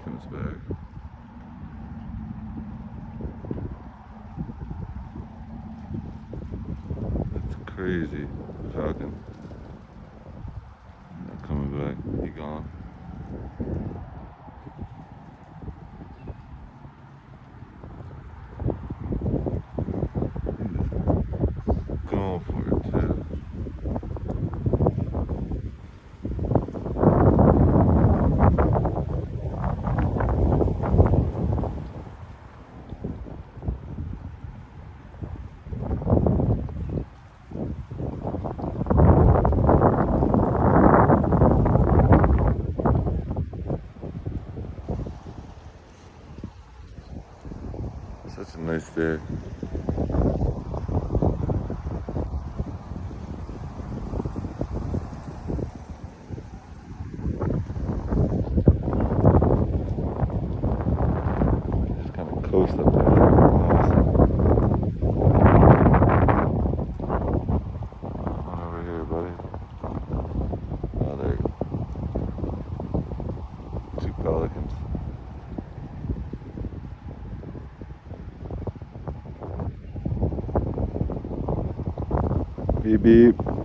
comes back. That's crazy. Falcon. Not coming back. He gone. Going for it too. Such a nice day. Just kind of coast up there. Come on over here, buddy. Oh, there you go. 2 pelicans. Beep beep.